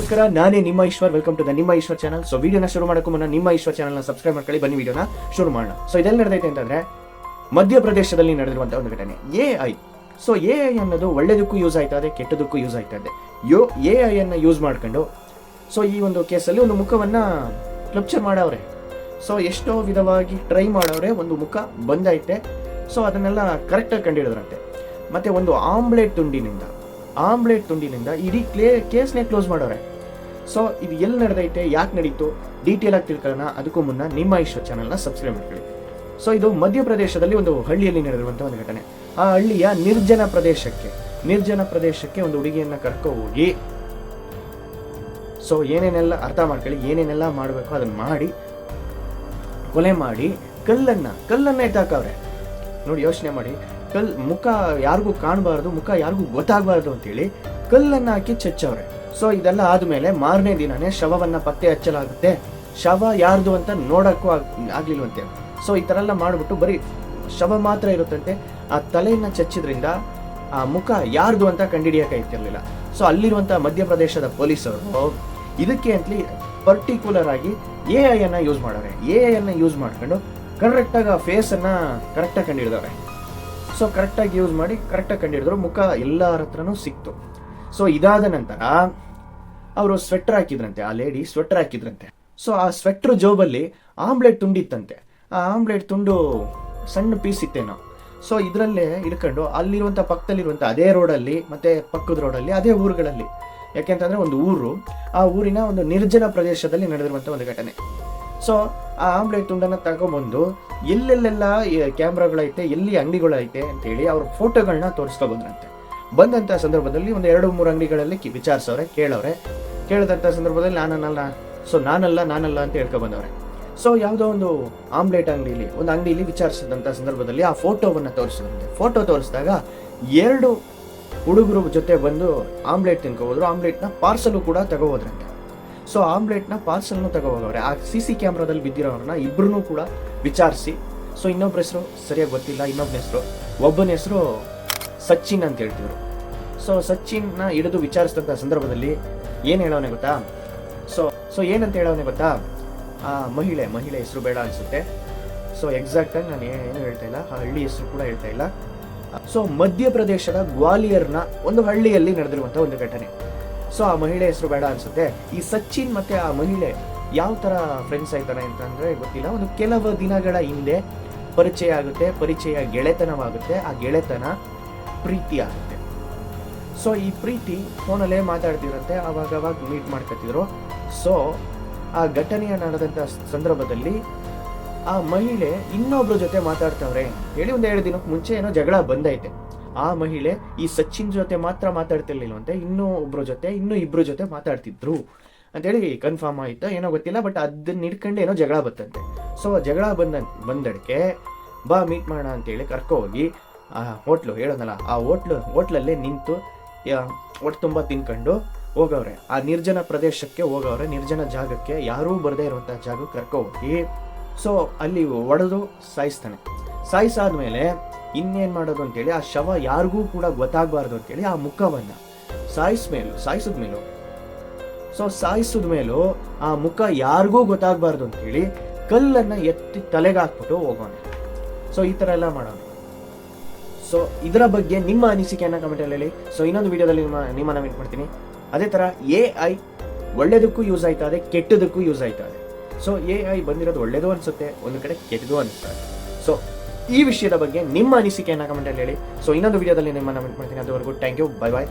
ನಮಸ್ಕಾರ, ನಾನೇ ನಿಮ್ಮ ಈಶ್ವರ್. ವೆಲ್ಕಮ್ ಟು ದ ನಿಮ್ಮ ಈಶ್ವರ್ ಚಾನಲ್. ಸೊ ವಿಡಿಯೋನ ಶುರು ಮಾಡೋಕ್ಕೂ ಮುನ್ನ ನಿಮ್ಮ ಈಶ್ವರ್ ಚಾನಲ್ನ ಸಬ್ಸ್ಕ್ರೈಬ್ ಮಾಡ್ಕೊಳ್ಳಿ. ಬನ್ನಿ ವಿಡಿಯೋನ ಶುರು ಮಾಡೋಣ. ಸೊ ಇದೆಲ್ಲ ನಡೆದೈತೆ ಅಂತಂದ್ರೆ ಮಧ್ಯಪ್ರದೇಶದಲ್ಲಿ ನಡೆದಿರುವಂತಹ ಒಂದು ಘಟನೆ AI. ಸೊ AI ಅನ್ನೋದು ಒಳ್ಳೆದಕ್ಕೂ ಯೂಸ್ ಆಯ್ತಾ ಇದೆ, ಕೆಟ್ಟದಕ್ಕೂ ಯೂಸ್ ಆಯ್ತಾ ಇದೆ. AI ಅನ್ನ ಯೂಸ್ ಮಾಡ್ಕೊಂಡು ಸೊ ಈ ಒಂದು ಕೇಸಲ್ಲಿ ಒಂದು ಮುಖವನ್ನ ಕ್ಲಪ್ಚರ್ ಮಾಡವ್ರೆ. ಸೊ ಎಷ್ಟೋ ವಿಧವಾಗಿ ಟ್ರೈ ಮಾಡವ್ರೆ, ಒಂದು ಮುಖ ಬಂದೈತೆ. ಸೊ ಅದನ್ನೆಲ್ಲ ಕರೆಕ್ಟಾಗಿ ಕಂಡಿಡಿದ್ರಂತೆ. ಮತ್ತೆ ಒಂದು ಆಮ್ಲೆಟ್ ತುಂಡಿನಿಂದ ಇಡೀ ಕೇಸ್ನೇ ಕ್ಲೋಸ್ ಮಾಡೋರೆ. ಸೊ ಇದು ಎಲ್ಲಿ ನಡೆದೈತೆ, ಯಾಕೆ ನಡೀತು, ಡೀಟೇಲ್ ಆಗಿ ತಿಳ್ಕೊಳ್ಳೋಣ. ಅದಕ್ಕೂ ಮುನ್ನ ನಿಮ್ಮ ಈಶ್ವರ್ ಚಾನಲ್ನ ಸಬ್ಸ್ಕ್ರೈಬ್ ಮಾಡ್ಕೊಳ್ಳಿ. ಸೊ ಇದು ಮಧ್ಯಪ್ರದೇಶದಲ್ಲಿ ಒಂದು ಹಳ್ಳಿಯಲ್ಲಿ ನಡೆದಿರುವಂಥ ಒಂದು ಘಟನೆ. ಆ ಹಳ್ಳಿಯ ನಿರ್ಜನ ಪ್ರದೇಶಕ್ಕೆ ಒಂದು ಹುಡುಗಿಯನ್ನ ಕರ್ಕೊ ಹೋಗಿ ಸೊ ಏನೇನೆಲ್ಲ ಅರ್ಥ ಮಾಡ್ಕೊಳ್ಳಿ, ಏನೇನೆಲ್ಲ ಮಾಡಬೇಕು ಅದನ್ನ ಮಾಡಿ ಕೊಲೆ ಮಾಡಿ ಕಲ್ಲನ್ನ ಎತ್ತಾಕವ್ರೆ. ನೋಡಿ, ಯೋಚನೆ ಮಾಡಿ, ಮುಖ ಯಾರಿಗೂ ಕಾಣಬಾರ್ದು, ಮುಖ ಯಾರಿಗೂ ಗೊತ್ತಾಗಬಾರ್ದು ಅಂತೇಳಿ ಕಲ್ಲನ್ನ ಹಾಕಿ ಚಚ್ಚವ್ರೆ. ಸೊ ಇದೆಲ್ಲ ಆದ್ಮೇಲೆ ಮಾರನೇ ದಿನನೇ ಶವವನ್ನ ಪತ್ತೆ ಹಚ್ಚಲಾಗುತ್ತೆ. ಶವ ಯಾರ್ದು ಅಂತ ನೋಡಕ್ಕೂ ಆಗ್ಲಿಲ್ವಂತೆ. ಸೊ ಈ ತರ ಎಲ್ಲ ಮಾಡ್ಬಿಟ್ಟು ಬರೀ ಶವ ಮಾತ್ರ ಇರುತ್ತಂತೆ. ಆ ತಲೆಯನ್ನ ಚಚ್ಚಿದ್ರಿಂದ ಆ ಮುಖ ಯಾರ್ದು ಅಂತ ಕಂಡಿಡಿಯಕ್ಕಾಗ್ತಿರ್ಲಿಲ್ಲ. ಸೊ ಅಲ್ಲಿರುವಂತ ಮಧ್ಯಪ್ರದೇಶದ ಪೊಲೀಸರು ಇದಕ್ಕೆ ಅಂತಲೇ ಪರ್ಟಿಕ್ಯುಲರ್ ಆಗಿ AI ಅನ್ನ ಯೂಸ್ ಮಾಡೋರೆ. AI ಅನ್ನ ಯೂಸ್ ಮಾಡ್ಕೊಂಡು ಕರೆಕ್ಟಾಗಿ ಆ ಫೇಸ್ ಅನ್ನ ಕರೆಕ್ಟಾಗಿ ಕಂಡಿಡಿದವ್ರೆ. ಸೊ ಕರೆಕ್ಟಾಗಿ ಯೂಸ್ ಮಾಡಿ ಕರೆಕ್ಟಾಗಿ ಕಂಡಿಡಿದ್ರು. ಮುಖ ಎಲ್ಲರ ಹತ್ರನೂ ಸಿಕ್ತು. ಸೊ ಇದಾದ ನಂತರ ಅವರು ಸ್ವೆಟರ್ ಹಾಕಿದ್ರಂತೆ, ಆ ಲೇಡಿ ಸ್ವೆಟರ್ ಹಾಕಿದ್ರಂತೆ. ಸೊ ಆ ಸ್ವೆಟರ್ ಜೋಬಲ್ಲಿ ಆಮ್ಲೆಟ್ ತುಂಡಿತ್ತಂತೆ. ಆ ಆಮ್ಲೆಟ್ ತುಂಡು ಸಣ್ಣ ಪೀಸ್ ಇತ್ತೇನೋ. ಸೊ ಇದರಲ್ಲೇ ಇಟ್ಕೊಂಡು ಅಲ್ಲಿರುವಂಥ ಪಕ್ಕದಲ್ಲಿರುವಂಥ ಅದೇ ರೋಡಲ್ಲಿ ಮತ್ತೆ ಪಕ್ಕದ ರೋಡಲ್ಲಿ ಅದೇ ಊರುಗಳಲ್ಲಿ, ಯಾಕೆಂತಂದ್ರೆ ಒಂದು ಊರು, ಆ ಊರಿನ ಒಂದು ನಿರ್ಜನ ಪ್ರದೇಶದಲ್ಲಿ ನಡೆದಿರುವಂಥ ಒಂದು ಘಟನೆ. ಸೊ ಆ ಆಮ್ಲೆಟ್ ತುಂಡನ್ನ ತಗೊಂಡ್ಬಂದು ಎಲ್ಲೆಲ್ಲೆಲ್ಲ ಕ್ಯಾಮ್ರಾಗಳೈತೆ, ಎಲ್ಲಿ ಅಂಗಡಿಗಳೈತೆ ಅಂತೇಳಿ ಅವ್ರ ಫೋಟೋಗಳನ್ನ ತೋರಿಸ್ಕೊಬಂದ್ರಂತೆ. ಬಂದಂಥ ಸಂದರ್ಭದಲ್ಲಿ ಒಂದು 2-3 ಅಂಗಡಿಗಳಲ್ಲಿ ವಿಚಾರಿಸವ್ರೆ, ಕೇಳಿದಂಥ ಸಂದರ್ಭದಲ್ಲಿ ನಾನಲ್ಲ ಅಂತ ಹೇಳ್ಕೊಬಂದವ್ರೆ. ಸೊ ಯಾವುದೋ ಒಂದು ಆಮ್ಲೆಟ್ ಅಂಗಡಿಯಲ್ಲಿ ವಿಚಾರಿಸಿದಂಥ ಸಂದರ್ಭದಲ್ಲಿ ಆ ಫೋಟೋವನ್ನ ತೋರಿಸಿದಂತೆ. ಫೋಟೋ ತೋರಿಸಿದಾಗ 2 ಹುಡುಗರು ಜೊತೆ ಬಂದು ಆಮ್ಲೆಟ್ ತಿನ್ಕೋದ್ರು. ಆಮ್ಲೆಟ್ನ ಪಾರ್ಸಲ್ ಕೂಡ ತಗೋದ್ರಂತೆ. ಸೊ ಆಮ್ಲೆಟ್ನ ಪಾರ್ಸಲ್ನು ತಗೋಹೋಗವ್ರೆ. ಆ CC ಕ್ಯಾಮ್ರಾದಲ್ಲಿ ಬಿದ್ದಿರೋರನ್ನ ಇಬ್ರು ಕೂಡ ವಿಚಾರಿಸಿ, ಸೊ ಇನ್ನೊಬ್ಬರ ಹೆಸರು ಸರಿಯಾಗಿ ಗೊತ್ತಿಲ್ಲ, ಒಬ್ಬನ ಹೆಸರು ಸಚಿನ್ ಅಂತ ಹೇಳ್ತಿದ್ರು. ಸೊ ಸಚಿನ್ನ ಹಿಡಿದು ವಿಚಾರಿಸಿದಂಥ ಸಂದರ್ಭದಲ್ಲಿ ಏನು ಹೇಳೋನೆ ಗೊತ್ತಾ? ಸೊ ಏನಂತ ಹೇಳೋನೆ ಗೊತ್ತಾ? ಆ ಮಹಿಳೆ ಹೆಸರು ಬೇಡ ಅನ್ಸುತ್ತೆ. ಸೊ ಎಕ್ಸಾಕ್ಟ್ ಆಗಿ ನಾನು ಏನು ಹೇಳ್ತಾ ಇಲ್ಲ, ಆ ಹಳ್ಳಿ ಹೆಸರು ಕೂಡ ಹೇಳ್ತಾ ಇಲ್ಲ. ಸೊ ಮಧ್ಯಪ್ರದೇಶದ ಗ್ವಾಲಿಯರ್ನ ಒಂದು ಹಳ್ಳಿಯಲ್ಲಿ ನಡೆದಿರುವಂಥ ಒಂದು ಘಟನೆ. ಸೊ ಆ ಮಹಿಳೆ ಹೆಸರು ಬೇಡ ಅನ್ಸುತ್ತೆ. ಈ ಸಚಿನ್ ಮತ್ತೆ ಆ ಮಹಿಳೆ ಯಾವ ತರ ಫ್ರೆಂಡ್ಸ್ ಆಯ್ತಾನೆ ಅಂತಂದ್ರೆ ಗೊತ್ತಿಲ್ಲ. ಒಂದು ಕೆಲವು ದಿನಗಳ ಹಿಂದೆ ಪರಿಚಯ ಗೆಳೆತನವಾಗುತ್ತೆ. ಆ ಗೆಳೆತನ ಪ್ರೀತಿ ಆಗುತ್ತೆ. ಸೊ ಈ ಪ್ರೀತಿ ಫೋನಲ್ಲೇ ಮಾತಾಡ್ತಿರುತ್ತೆ, ಅವಾಗ ಮೀಟ್ ಮಾಡ್ಕೊತಿದ್ರು. ಸೊ ಆ ಘಟನೆಯ ನಡೆದಂತ ಸಂದರ್ಭದಲ್ಲಿ ಆ ಮಹಿಳೆ ಇನ್ನೊಬ್ರ ಜೊತೆ ಮಾತಾಡ್ತವ್ರೆ ಹೇಳಿ ಒಂದು 2 ದಿನಕ್ಕೆ ಮುಂಚೆ ಏನೋ ಜಗಳ ಬಂದೈತೆ. ಆ ಮಹಿಳೆ ಈ ಸಚಿನ್ ಜೊತೆ ಮಾತ್ರ ಮಾತಾಡ್ತಿರ್ಲಿಲ್ವಂತೆ, ಇನ್ನೂ ಇಬ್ರು ಜೊತೆ ಮಾತಾಡ್ತಿದ್ರು ಅಂತೇಳಿ ಕನ್ಫರ್ಮ್ ಆಯ್ತು. ಏನೋ ಗೊತ್ತಿಲ್ಲ, ಬಟ್ ಅದನ್ನ ಹಿಡ್ಕೊಂಡು ಏನೋ ಜಗಳ ಬತ್ತಂತೆ. ಸೊ ಜಗಳ ಬಂದಡಕ್ಕೆ ಬಾ ಮೀಟ್ ಮಾಡೋಣ ಅಂತೇಳಿ ಕರ್ಕೊ ಹೋಗಿ ಆ ಹೋಟ್ಲು ಹೇಳೋನಲ್ಲ, ಆ ಹೋಟ್ಲಲ್ಲೇ ನಿಂತು ಒಟ್ಟು ತುಂಬ ತಿನ್ಕೊಂಡು ಹೋಗವ್ರೆ. ಆ ನಿರ್ಜನ ಪ್ರದೇಶಕ್ಕೆ ಹೋಗವ್ರೆ, ನಿರ್ಜನ ಜಾಗಕ್ಕೆ, ಯಾರೂ ಬರದೇ ಇರುವಂಥ ಜಾಗಕ್ಕೆ ಕರ್ಕೊ ಹೋಗಿ ಸೊ ಅಲ್ಲಿ ಒಡೆದು ಸಾಯಿಸಾದ್ಮೇಲೆ ಇನ್ನೇನ್ ಮಾಡೋದು ಅಂತೇಳಿ ಆ ಶವ ಯಾರಿಗೂ ಕೂಡ ಗೊತ್ತಾಗಬಾರ್ದು ಅಂತೇಳಿ ಆ ಮುಖವನ್ನ ಸಾಯಿಸಿದ್ಮೇಲೂ ಆ ಮುಖ ಯಾರಿಗೂ ಗೊತ್ತಾಗಬಾರ್ದು ಅಂತೇಳಿ ಕಲ್ಲನ್ನ ಎತ್ತಿ ತಲೆಗೆ ಹಾಕ್ಬಿಟ್ಟು ಹೋಗೋಣ. ಸೊ ಈ ತರ ಎಲ್ಲ ಮಾಡೋಣ. ಸೊ ಇದರ ಬಗ್ಗೆ ನಿಮ್ಮ ಅನಿಸಿಕೆಯನ್ನ ಕಮೆಂಟ್ ಅಲ್ಲಿ ಹೇಳಿ. ಸೊ ಇನ್ನೊಂದು ವಿಡಿಯೋದಲ್ಲಿ ನಿಮ್ಮನ್ನ ಮೀಟ್ ಮಾಡ್ತೀನಿ. ಅದೇ ತರ AI ಒಳ್ಳೇದಕ್ಕೂ ಯೂಸ್ ಆಯ್ತಾ ಇದೆ, ಕೆಟ್ಟದಕ್ಕೂ ಯೂಸ್ ಆಯ್ತಾ ಇದೆ. ಸೊ AI ಬಂದಿರೋದು ಒಳ್ಳೇದು ಅನ್ಸುತ್ತೆ, ಒಂದು ಕಡೆ ಕೆಟ್ಟದು ಅನಿಸ್ತಾರೆ. ಸೊ ಈ ವಿಷಯದ ಬಗ್ಗೆ ನಿಮ್ಮ ಅನಿಸಿಕೆಯನ್ನ ಕಮೆಂಟ್ ಅಲ್ಲಿ ಹೇಳಿ. ಸೊ ಇನ್ನೊಂದು ವಿಡಿಯೋದಲ್ಲಿ ನಿಮ್ಮನ್ನ ಮೀಟ್ ಮಾಡ್ತೀನಿ. ಅದುವರೆಗೂ ಥ್ಯಾಂಕ್ ಯು, ಬೈ ಬಾಯ್.